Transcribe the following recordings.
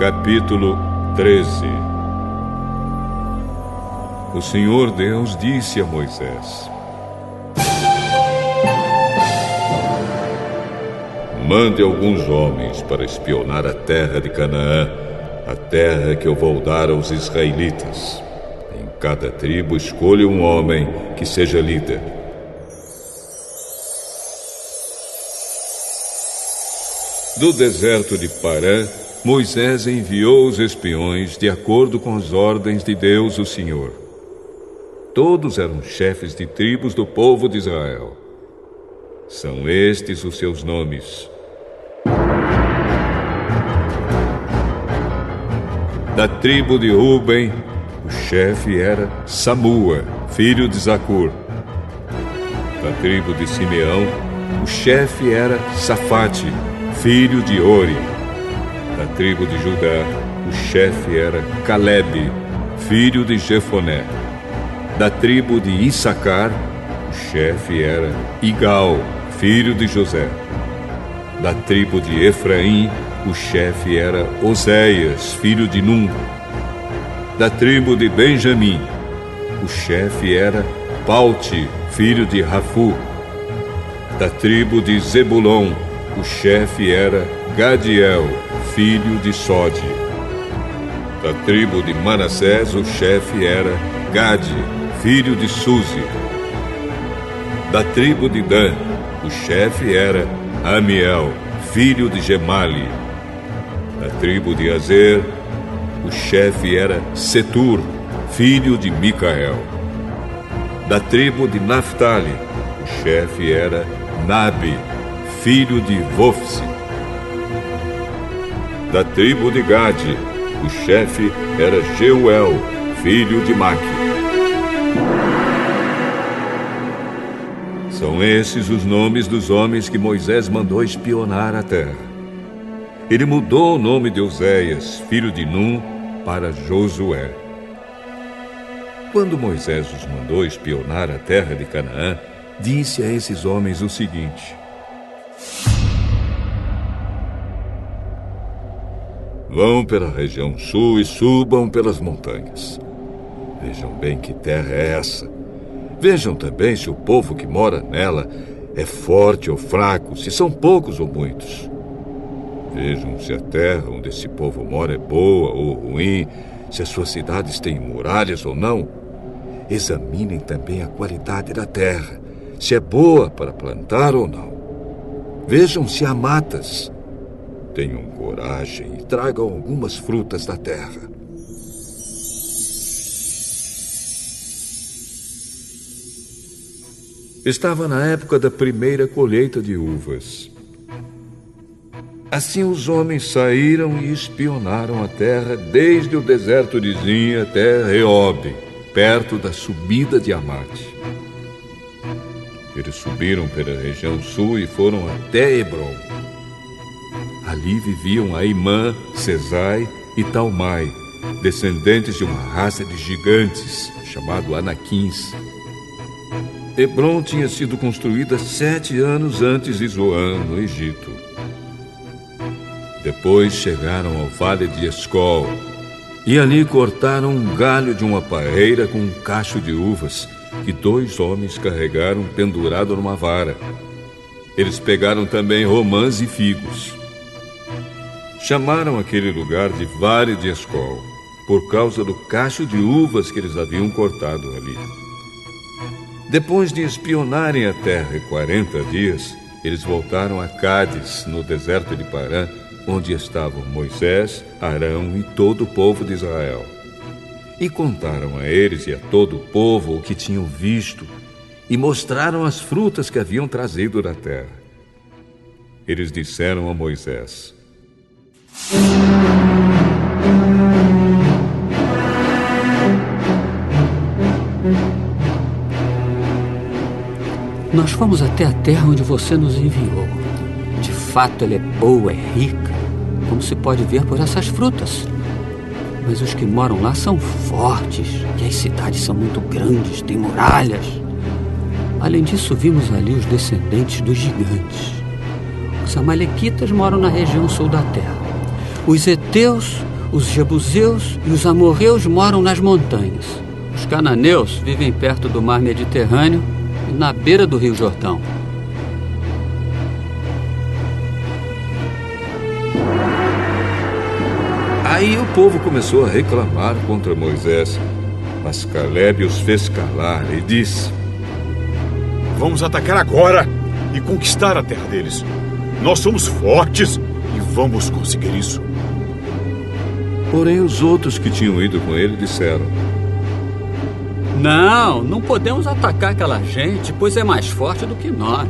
Capítulo 13. O Senhor Deus disse a Moisés: Mande alguns homens para espionar a terra de Canaã, a terra que eu vou dar aos israelitas. Em cada tribo escolha um homem que seja líder. Do deserto de Parã, Moisés enviou os espiões de acordo com as ordens de Deus, o Senhor. Todos eram chefes de tribos do povo de Israel. São estes os seus nomes. Da tribo de Ruben, o chefe era Samua, filho de Zacur. Da tribo de Simeão, o chefe era Safate, filho de Ori. Da tribo de Judá, o chefe era Calebe, filho de Jefoné. Da tribo de Issacar, o chefe era Igal, filho de José. Da tribo de Efraim, o chefe era Oséias, filho de Num. Da tribo de Benjamim, o chefe era Paute, filho de Rafu. Da tribo de Zebulon, o chefe era Gadiel, filho de Sode. Da tribo de Manassés, o chefe era Gade, filho de Suzi. Da tribo de Dan, o chefe era Amiel, filho de Gemali. Da tribo de Azer, o chefe era Setur, filho de Micael. Da tribo de Naftali, o chefe era Nabi, filho de Vofsi. Da tribo de Gade, o chefe era Jeuel, filho de Maque. São esses os nomes dos homens que Moisés mandou espionar a terra. Ele mudou o nome de Oséias, filho de Num, para Josué. Quando Moisés os mandou espionar a terra de Canaã, disse a esses homens o seguinte: Vão pela região sul e subam pelas montanhas. Vejam bem que terra é essa. Vejam também se o povo que mora nela é forte ou fraco, se são poucos ou muitos. Vejam se a terra onde esse povo mora é boa ou ruim, se as suas cidades têm muralhas ou não. Examinem também a qualidade da terra, se é boa para plantar ou não. Vejam se há matas. Tenham coragem e tragam algumas frutas da terra. Estava na época da primeira colheita de uvas. Assim os homens saíram e espionaram a terra desde o deserto de Zin até Reob, perto da subida de Amate. Eles subiram pela região sul e foram até Hebrom. Ali viviam Aimã, Sesai e Talmai, descendentes de uma raça de gigantes, chamado Anaquins. Hebrom tinha sido construída 7 anos antes de Zoan, no Egito. Depois chegaram ao vale de Escol, e ali cortaram um galho de uma parreira com um cacho de uvas, que 2 homens carregaram pendurado numa vara. Eles pegaram também romãs e figos. Chamaram aquele lugar de Vale de Escol, por causa do cacho de uvas que eles haviam cortado ali. Depois de espionarem a terra 40 dias, eles voltaram a Cádiz, no deserto de Parã, onde estavam Moisés, Arão e todo o povo de Israel. E contaram a eles e a todo o povo o que tinham visto, e mostraram as frutas que haviam trazido da terra. Eles disseram a Moisés: Nós fomos até a terra onde você nos enviou. De fato, ela é boa, é rica, como se pode ver por essas frutas. Mas os que moram lá são fortes, e as cidades são muito grandes, têm muralhas. Além disso, vimos ali os descendentes dos gigantes. Os amalequitas moram na região sul da terra. Os heteus, os jebuseus e os amorreus moram nas montanhas. Os cananeus vivem perto do mar Mediterrâneo e na beira do rio Jordão. Aí o povo começou a reclamar contra Moisés, mas Calebe os fez calar e disse: Vamos atacar agora e conquistar a terra deles. Nós somos fortes e vamos conseguir isso. Porém, os outros que tinham ido com ele disseram: Não podemos atacar aquela gente, pois é mais forte do que nós.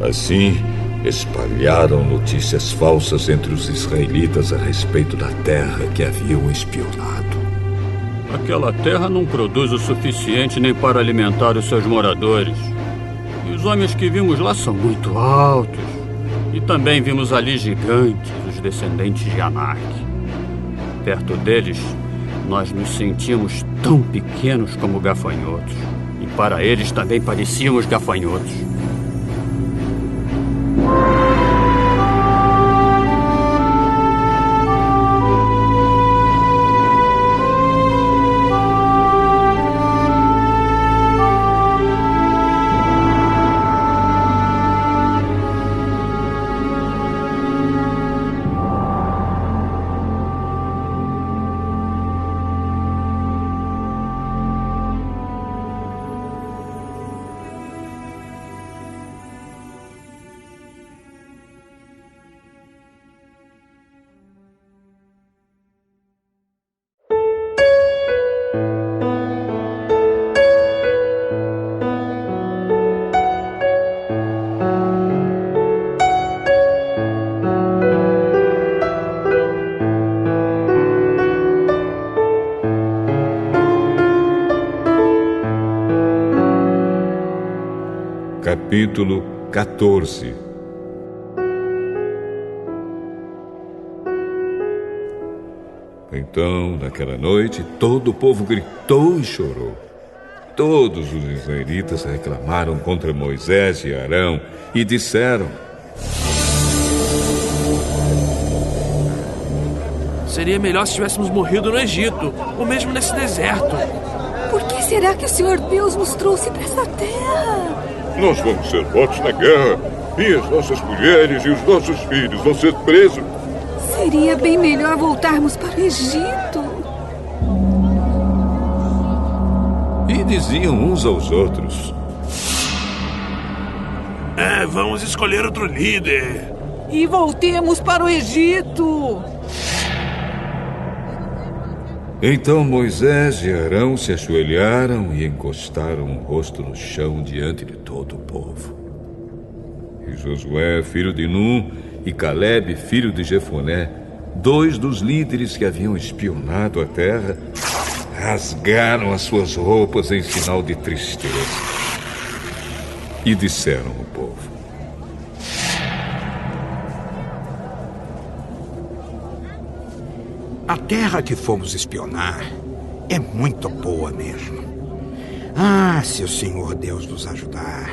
Assim, espalharam notícias falsas entre os israelitas a respeito da terra que haviam espionado. Aquela terra não produz o suficiente nem para alimentar os seus moradores. E os homens que vimos lá são muito altos. E também vimos ali gigantes, os descendentes de Anak. Perto deles, nós nos sentíamos tão pequenos como gafanhotos. E para eles também parecíamos gafanhotos. Capítulo 14. Então, naquela noite, todo o povo gritou e chorou. Todos os israelitas reclamaram contra Moisés e Arão e disseram: Seria melhor se tivéssemos morrido no Egito, ou mesmo nesse deserto. Por que será que o Senhor Deus nos trouxe para essa terra? Nós vamos ser mortos na guerra, e as nossas mulheres e os nossos filhos vão ser presos. Seria bem melhor voltarmos para o Egito. E diziam uns aos outros: Vamos escolher outro líder. E voltemos para o Egito. Então Moisés e Arão se ajoelharam e encostaram o rosto no chão diante de todo o povo. E Josué, filho de Num, e Calebe, filho de Jefoné, dois dos líderes que haviam espionado a terra, rasgaram as suas roupas em sinal de tristeza. E disseram ao povo: A terra que fomos espionar é muito boa mesmo. Ah, se o Senhor Deus nos ajudar,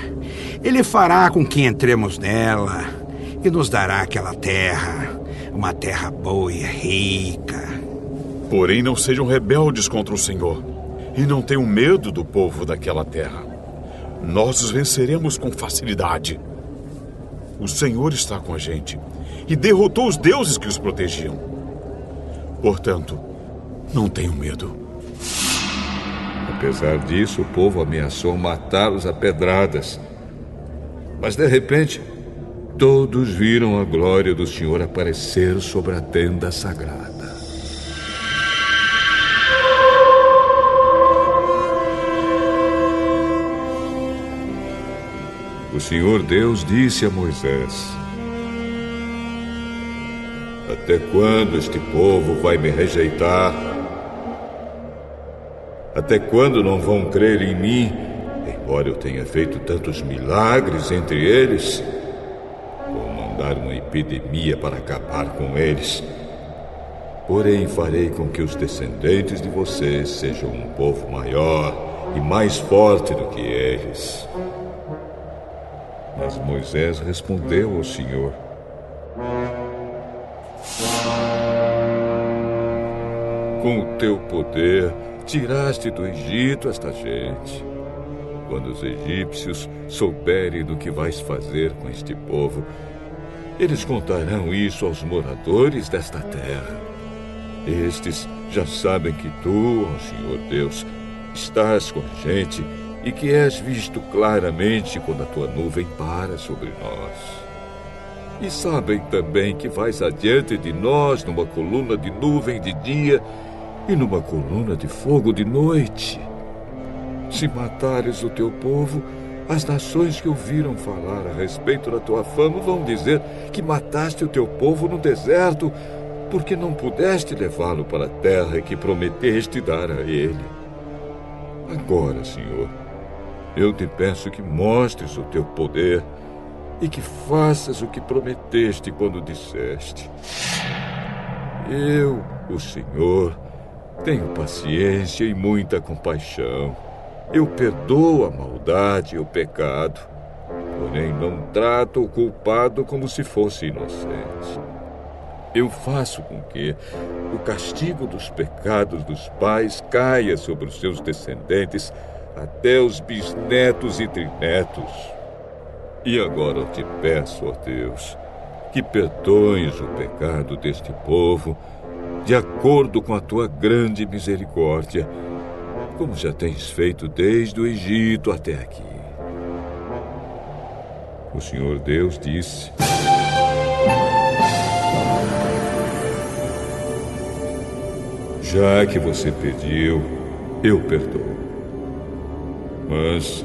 Ele fará com que entremos nela e nos dará aquela terra, uma terra boa e rica. Porém, não sejam rebeldes contra o Senhor e não tenham medo do povo daquela terra. Nós os venceremos com facilidade. O Senhor está com a gente e derrotou os deuses que os protegiam. Portanto, não tenham medo. Apesar disso, o povo ameaçou matá-los a pedradas. Mas, de repente, todos viram a glória do Senhor aparecer sobre a tenda sagrada. O Senhor Deus disse a Moisés: Até quando este povo vai me rejeitar? Até quando não vão crer em mim, embora eu tenha feito tantos milagres entre eles? Vou mandar uma epidemia para acabar com eles. Porém, farei com que os descendentes de vocês sejam um povo maior e mais forte do que eles. Mas Moisés respondeu ao Senhor: Com o teu poder, tiraste do Egito esta gente. Quando os egípcios souberem do que vais fazer com este povo, eles contarão isso aos moradores desta terra. Estes já sabem que tu, ó Senhor Deus, estás com a gente e que és visto claramente quando a tua nuvem para sobre nós. E sabem também que vais adiante de nós numa coluna de nuvem de dia e numa coluna de fogo de noite. Se matares o teu povo, as nações que ouviram falar a respeito da tua fama vão dizer que mataste o teu povo no deserto, porque não pudeste levá-lo para a terra que prometeste dar a ele. Agora, Senhor, eu te peço que mostres o teu poder e que faças o que prometeste quando disseste: eu, o Senhor, tenho paciência e muita compaixão. Eu perdoo a maldade e o pecado, porém não trato o culpado como se fosse inocente. Eu faço com que o castigo dos pecados dos pais caia sobre os seus descendentes até os bisnetos e trinetos. E agora eu te peço, ó Deus, que perdoes o pecado deste povo de acordo com a tua grande misericórdia, como já tens feito desde o Egito até aqui. O Senhor Deus disse: já que você pediu, eu perdoo. Mas,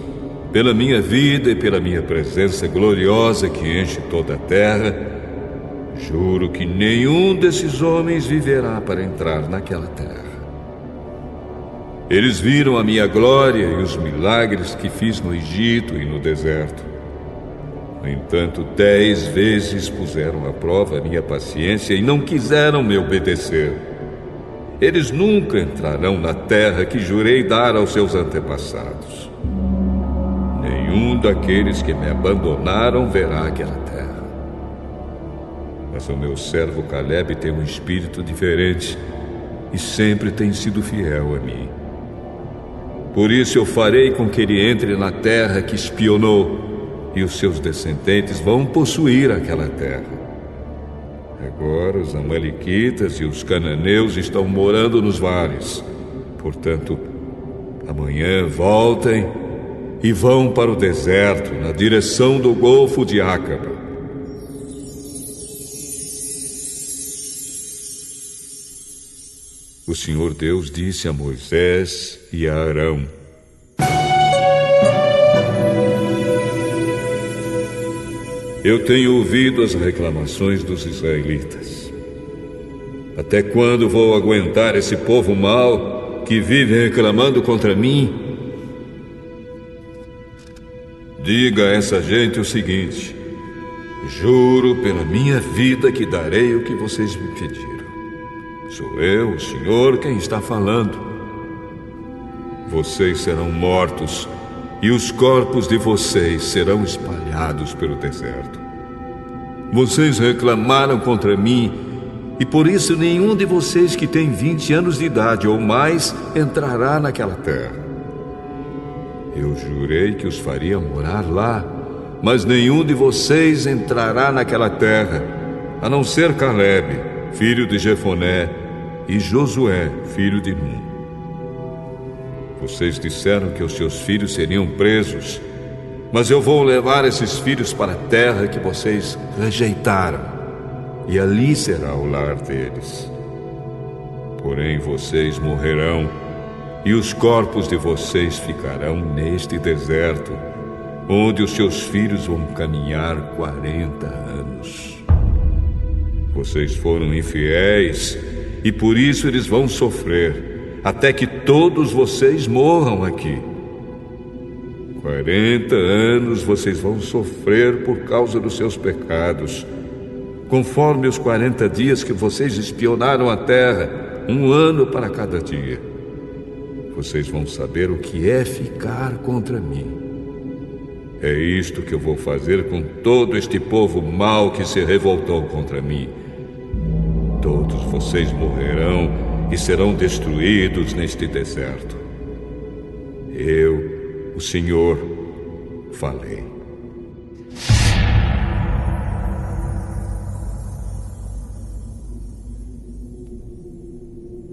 pela minha vida e pela minha presença gloriosa que enche toda a terra, juro que nenhum desses homens viverá para entrar naquela terra. Eles viram a minha glória e os milagres que fiz no Egito e no deserto. No entanto, 10 vezes puseram à prova a minha paciência e não quiseram me obedecer. Eles nunca entrarão na terra que jurei dar aos seus antepassados. Nenhum daqueles que me abandonaram verá aquela terra. Mas o meu servo Caleb tem um espírito diferente e sempre tem sido fiel a mim. Por isso eu farei com que ele entre na terra que espionou, e os seus descendentes vão possuir aquela terra. Agora os amalequitas e os cananeus estão morando nos vales. Portanto, amanhã voltem e vão para o deserto, na direção do Golfo de Acaba. O Senhor Deus disse a Moisés e a Arão: eu tenho ouvido as reclamações dos israelitas. Até quando vou aguentar esse povo mau que vive reclamando contra mim? Diga a essa gente o seguinte: juro pela minha vida que darei o que vocês me pediram. Sou eu, o Senhor, quem está falando. Vocês serão mortos e os corpos de vocês serão espalhados pelo deserto. Vocês reclamaram contra mim e por isso nenhum de vocês que tem 20 anos de idade ou mais entrará naquela terra. Eu jurei que os faria morar lá, mas nenhum de vocês entrará naquela terra, a não ser Caleb, filho de Jefoné, e Josué, filho de Num. Vocês disseram que os seus filhos seriam presos, mas eu vou levar esses filhos para a terra que vocês rejeitaram, e ali será o lar deles. Porém, vocês morrerão, e os corpos de vocês ficarão neste deserto, onde os seus filhos vão caminhar 40 anos. Vocês foram infiéis, e por isso eles vão sofrer, até que todos vocês morram aqui. 40 anos vocês vão sofrer por causa dos seus pecados, conforme os 40 dias que vocês espionaram a terra, 1 ano para cada dia. Vocês vão saber o que é ficar contra mim. É isto que eu vou fazer com todo este povo mau que se revoltou contra mim. Todos vocês morrerão e serão destruídos neste deserto. Eu, o Senhor, falei.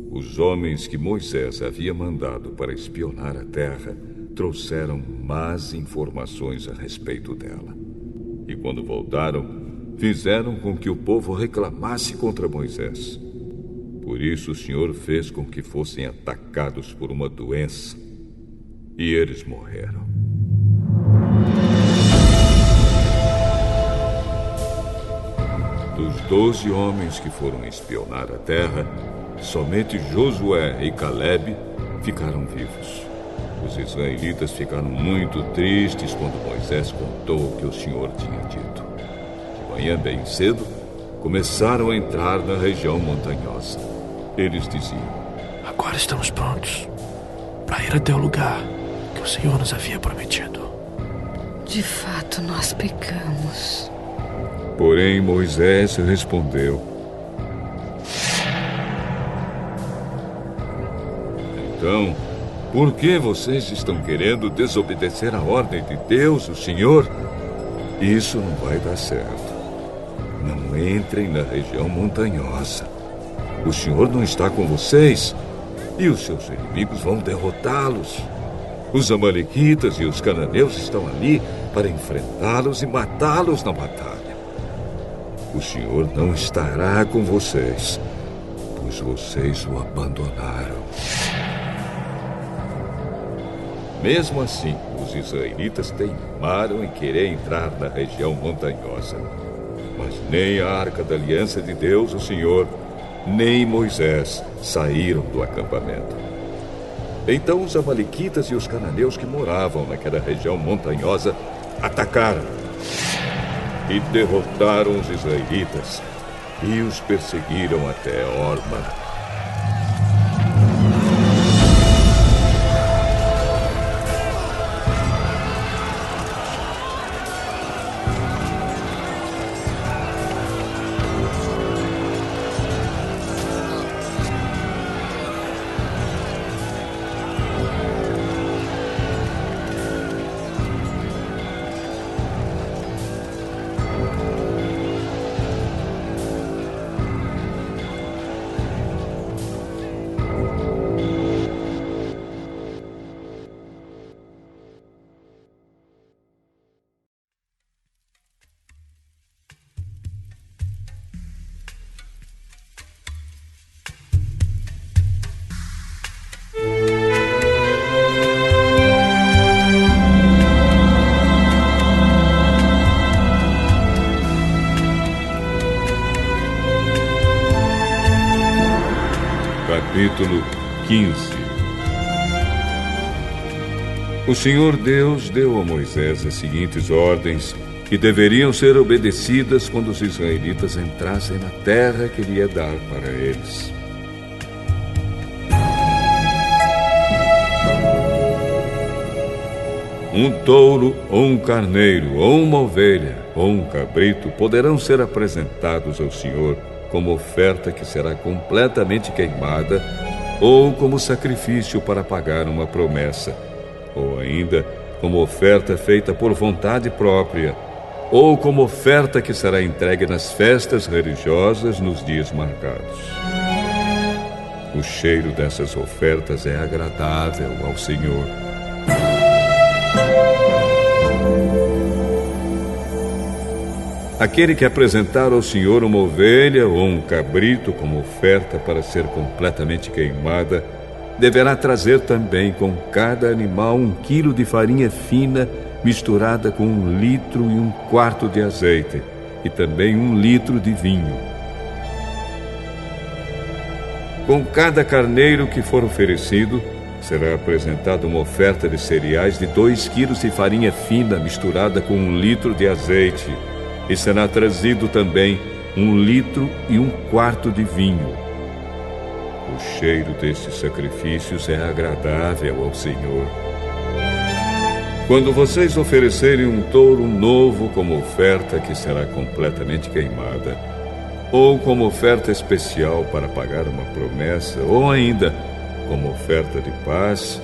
Os homens que Moisés havia mandado para espionar a terra trouxeram más informações a respeito dela. E quando voltaram, fizeram com que o povo reclamasse contra Moisés. Por isso o Senhor fez com que fossem atacados por uma doença, e eles morreram. Dos 12 homens que foram espionar a terra, somente Josué e Caleb ficaram vivos. Os israelitas ficaram muito tristes quando Moisés contou o que o Senhor tinha dito. De manhã bem cedo, começaram a entrar na região montanhosa. Eles diziam: agora estamos prontos para ir até o lugar que o Senhor nos havia prometido. De fato, nós pecamos. Porém, Moisés respondeu: então, por que vocês estão querendo desobedecer a ordem de Deus, o Senhor? Isso não vai dar certo. Não entrem na região montanhosa. O Senhor não está com vocês, e os seus inimigos vão derrotá-los. Os amalequitas e os cananeus estão ali para enfrentá-los e matá-los na batalha. O Senhor não estará com vocês, pois vocês o abandonaram. Mesmo assim, os israelitas teimaram em querer entrar na região montanhosa. Mas nem a Arca da Aliança de Deus, o Senhor, nem Moisés saíram do acampamento. Então os amalequitas e os cananeus que moravam naquela região montanhosa atacaram e derrotaram os israelitas e os perseguiram até Horma. Capítulo 15. O Senhor Deus deu a Moisés as seguintes ordens, que deveriam ser obedecidas quando os israelitas entrassem na terra que ele ia dar para eles. Um touro, ou um carneiro, ou uma ovelha, ou um cabrito poderão ser apresentados ao Senhor como oferta que será completamente queimada, ou como sacrifício para pagar uma promessa, ou ainda como oferta feita por vontade própria, ou como oferta que será entregue nas festas religiosas nos dias marcados. O cheiro dessas ofertas é agradável ao Senhor. Aquele que apresentar ao Senhor uma ovelha ou um cabrito como oferta para ser completamente queimada, deverá trazer também com cada animal 1 quilo de farinha fina misturada com 1 litro e 1/4 de azeite, e também 1 litro de vinho. Com cada carneiro que for oferecido, será apresentada uma oferta de cereais de 2 quilos de farinha fina misturada com 1 litro de azeite, e será trazido também 1 litro e 1/4 de vinho. O cheiro destes sacrifícios é agradável ao Senhor. Quando vocês oferecerem um touro novo como oferta que será completamente queimada, ou como oferta especial para pagar uma promessa, ou ainda como oferta de paz,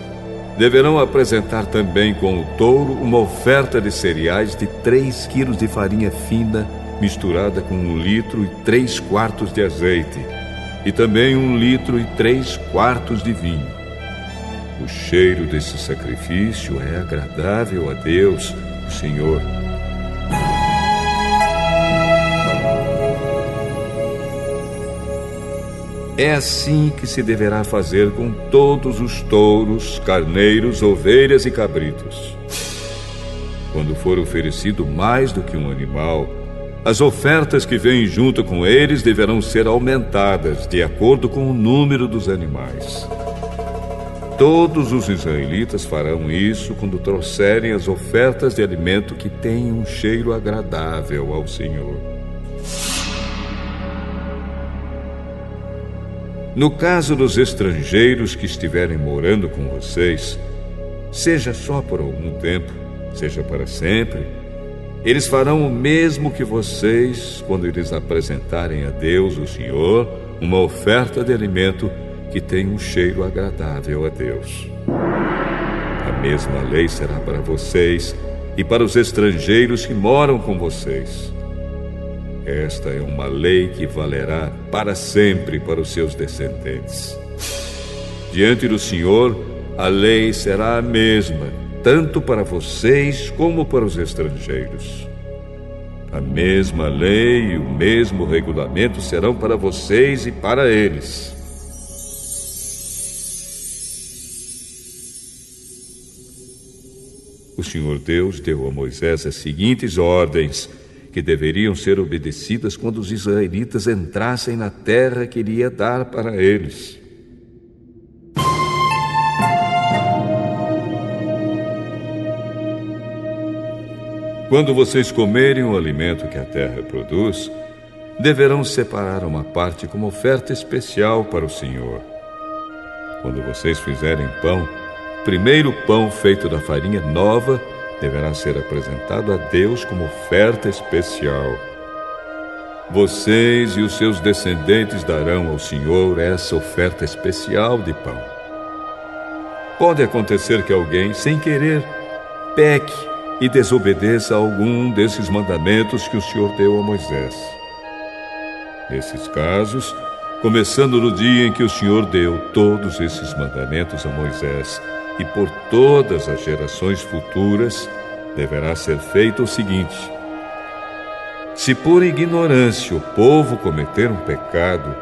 deverão apresentar também com o touro uma oferta de cereais de 3 quilos de farinha fina misturada com 1 litro e 3 quartos de azeite, e também 1 litro e 3 quartos de vinho. O cheiro desse sacrifício é agradável a Deus, o Senhor. É assim que se deverá fazer com todos os touros, carneiros, ovelhas e cabritos. Quando for oferecido mais do que um animal, as ofertas que vêm junto com eles deverão ser aumentadas de acordo com o número dos animais. Todos os israelitas farão isso quando trouxerem as ofertas de alimento que têm um cheiro agradável ao Senhor. No caso dos estrangeiros que estiverem morando com vocês, seja só por algum tempo, seja para sempre, eles farão o mesmo que vocês quando eles apresentarem a Deus, o Senhor, uma oferta de alimento que tem um cheiro agradável a Deus. A mesma lei será para vocês e para os estrangeiros que moram com vocês. Esta é uma lei que valerá para sempre para os seus descendentes. Diante do Senhor, a lei será a mesma, tanto para vocês como para os estrangeiros. A mesma lei e o mesmo regulamento serão para vocês e para eles. O Senhor Deus deu a Moisés as seguintes ordens, que deveriam ser obedecidas quando os israelitas entrassem na terra que ele ia dar para eles. Quando vocês comerem o alimento que a terra produz, deverão separar uma parte como oferta especial para o Senhor. Quando vocês fizerem pão, primeiro o pão feito da farinha nova deverá ser apresentado a Deus como oferta especial. Vocês e os seus descendentes darão ao Senhor essa oferta especial de pão. Pode acontecer que alguém, sem querer, peque e desobedeça a algum desses mandamentos que o Senhor deu a Moisés. Nesses casos, começando no dia em que o Senhor deu todos esses mandamentos a Moisés, e por todas as gerações futuras, deverá ser feito o seguinte: se por ignorância o povo cometer um pecado,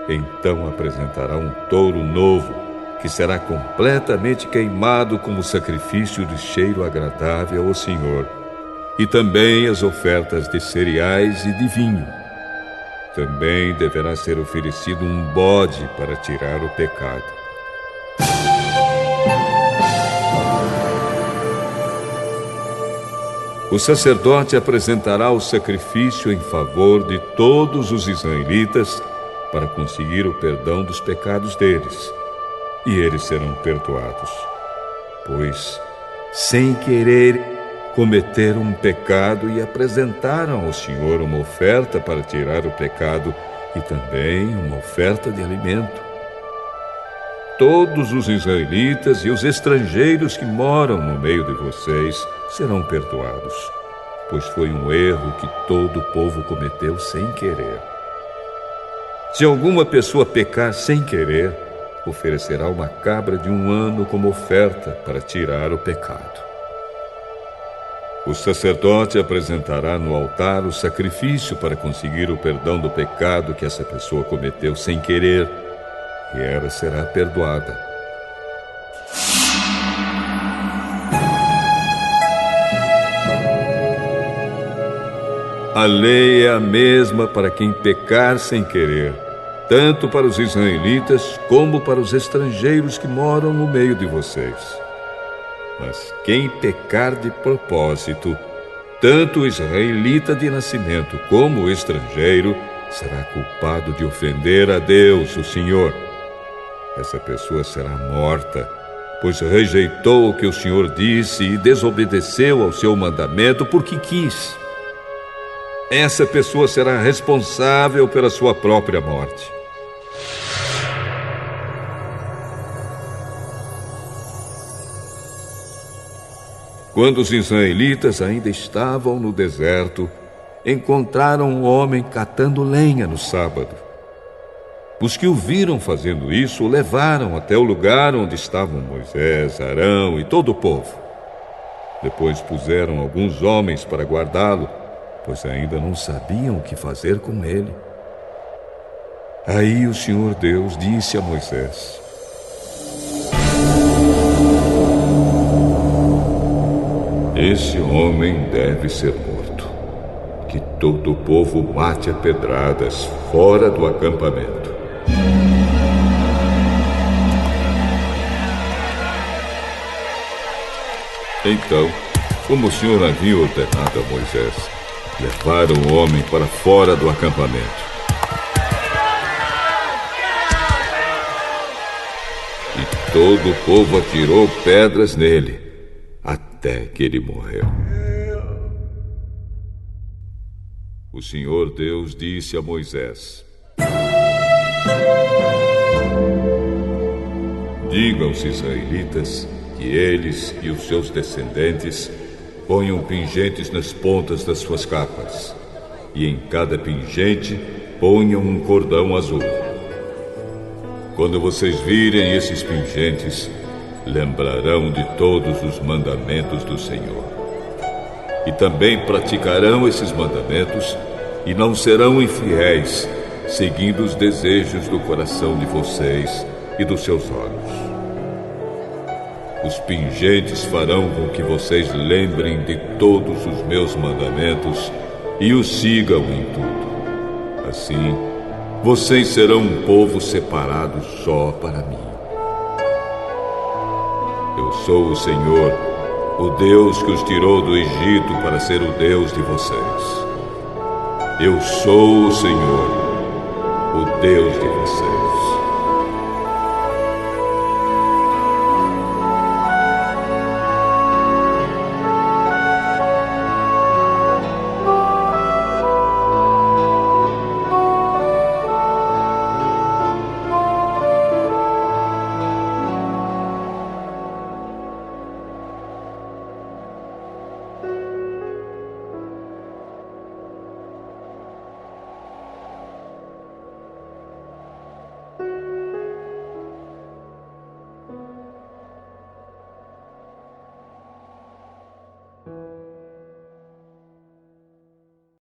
então apresentará um touro novo, que será completamente queimado como sacrifício de cheiro agradável ao Senhor, e também as ofertas de cereais e de vinho. Também deverá ser oferecido um bode para tirar o pecado. O sacerdote apresentará o sacrifício em favor de todos os israelitas para conseguir o perdão dos pecados deles, e eles serão perdoados, pois, sem querer, cometeram um pecado e apresentaram ao Senhor uma oferta para tirar o pecado e também uma oferta de alimento. Todos os israelitas e os estrangeiros que moram no meio de vocês serão perdoados, pois foi um erro que todo o povo cometeu sem querer. Se alguma pessoa pecar sem querer, oferecerá uma cabra de 1 ano como oferta para tirar o pecado. O sacerdote apresentará no altar o sacrifício para conseguir o perdão do pecado que essa pessoa cometeu sem querer, e ela será perdoada. A lei é a mesma para quem pecar sem querer, tanto para os israelitas como para os estrangeiros que moram no meio de vocês. Mas quem pecar de propósito, tanto o israelita de nascimento como o estrangeiro, será culpado de ofender a Deus, o Senhor. Essa pessoa será morta, pois rejeitou o que o Senhor disse e desobedeceu ao seu mandamento porque quis. essa pessoa será responsável pela sua própria morte. Quando os israelitas ainda estavam no deserto, encontraram um homem catando lenha no sábado. Os que o viram fazendo isso o levaram até o lugar onde estavam Moisés, Arão e todo o povo. Depois puseram alguns homens para guardá-lo, pois ainda não sabiam o que fazer com ele. Aí o Senhor Deus disse a Moisés: esse homem deve ser morto. Que todo o povo mate a pedradas fora do acampamento. Então, como o Senhor havia ordenado a Moisés, levaram o homem para fora do acampamento. E todo o povo atirou pedras nele, até que ele morreu. O Senhor Deus disse a Moisés: diga aos israelitas que eles e os seus descendentes ponham pingentes nas pontas das suas capas, e em cada pingente ponham um cordão azul. Quando vocês virem esses pingentes, lembrarão de todos os mandamentos do Senhor. E também praticarão esses mandamentos e não serão infiéis, seguindo os desejos do coração de vocês e dos seus olhos. Os pingentes farão com que vocês lembrem de todos os meus mandamentos e os sigam em tudo. Assim, vocês serão um povo separado só para mim. Eu sou o Senhor, o Deus que os tirou do Egito para ser o Deus de vocês. Eu sou o Senhor, o Deus de vocês.